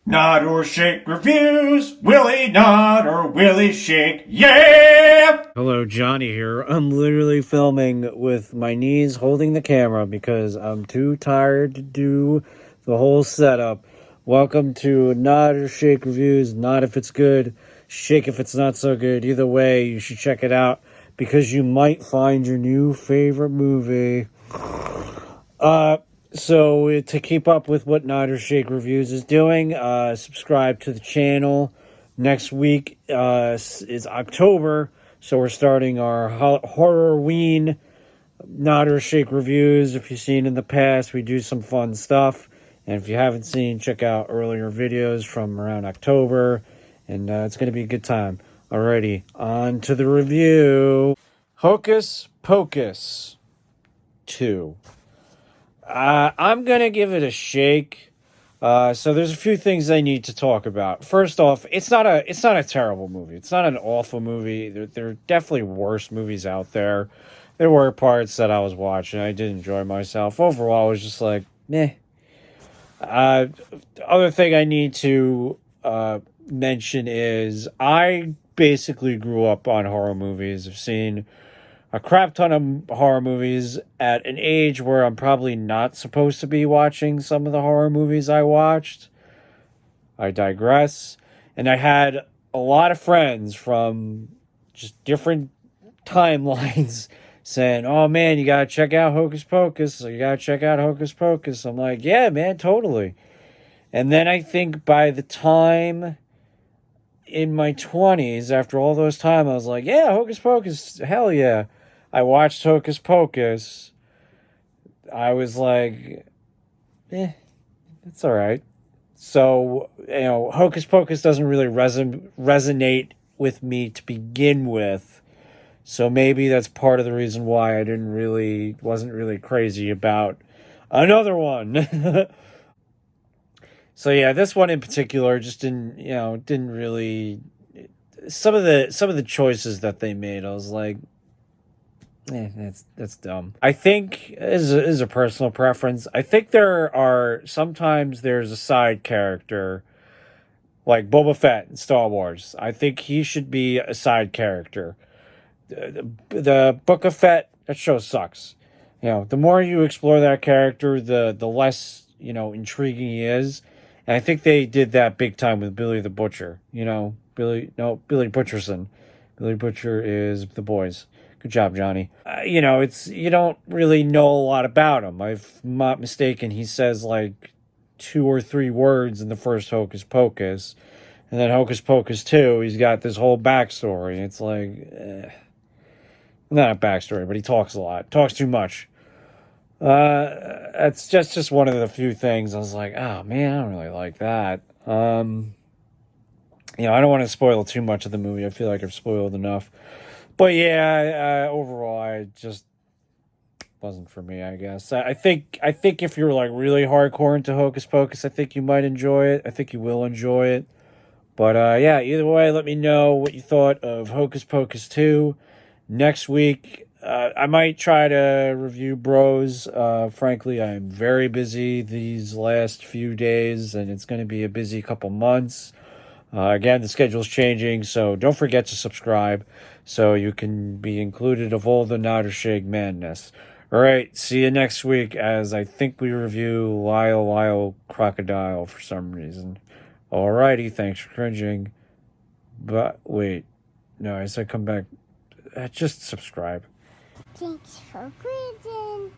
Nod or shake reviews, Willie nod or Willie shake, yeah! Hello, Johnny here. I'm literally filming with my knees holding the camera because I'm too tired to do the whole setup. Welcome to Nod or Shake Reviews. Nod if it's good, shake if it's not so good. Either way, you should check it out because you might find your new favorite movie. So to keep up with what Nod or Shake Reviews is doing, subscribe to the channel. Next week is October, so we're starting our Horrorween Nod or Shake Reviews. If you've seen in the past, we do some fun stuff. And if you haven't seen, check out earlier videos from around October. And it's going to be a good time. Alrighty, on to the review. Hocus Pocus 2. I'm going to give it a shake. So there's a few things I need to talk about. First off, it's not a terrible movie. It's not an awful movie. There are definitely worse movies out there. There were parts that I was watching. I did enjoy myself. Overall, I was just like, meh. Other thing I need to mention is I basically grew up on horror movies. I've seen a crap ton of horror movies at an age where I'm probably not supposed to be watching some of the horror movies I watched. I digress. And I had a lot of friends from just different timelines saying, oh man, you gotta check out Hocus Pocus. You gotta check out Hocus Pocus. I'm like, yeah, man, totally. And then I think by the time in my 20s, after all those time, I was like, yeah, Hocus Pocus, hell yeah. I watched Hocus Pocus. I was like, it's all right. So, Hocus Pocus doesn't really resonate with me to begin with. So maybe that's part of the reason why I wasn't really crazy about another one. So yeah, this one in particular just didn't really. Some of the choices that they made, I was like, that's dumb. I think is a personal preference. I think sometimes there's a side character like Boba Fett in Star Wars. I think he should be a side character. The Book of Fett, that show sucks. The more you explore that character, the less intriguing he is. And I think they did that big time with Billy the Butcher. Billy Butcherson. Billy Butcher is the boys. Good job, Johnny. You don't really know a lot about him. If I'm not mistaken, he says like 2 or 3 words in the first Hocus Pocus. And then Hocus Pocus 2, he's got this whole backstory. It's like, not a backstory, but he talks a lot. Talks too much. It's just one of the few things I was like, oh man, I don't really like that. I don't want to spoil too much of the movie. I feel like I've spoiled enough. But yeah, overall, I just wasn't for me, I guess. I think if you're like really hardcore into Hocus Pocus, I think you might enjoy it. I think you will enjoy it. But yeah, either way, let me know what you thought of Hocus Pocus 2. Next week, I might try to review Bros. Frankly, I'm very busy these last few days, and it's going to be a busy couple months. Again, the schedule's changing, so don't forget to subscribe so you can be included of all the Nod or Shake madness. All right, see you next week as I think we review Lyle Crocodile for some reason. Alrighty, thanks for cringing. But wait, no, I said come back. Just subscribe. Thanks for reading.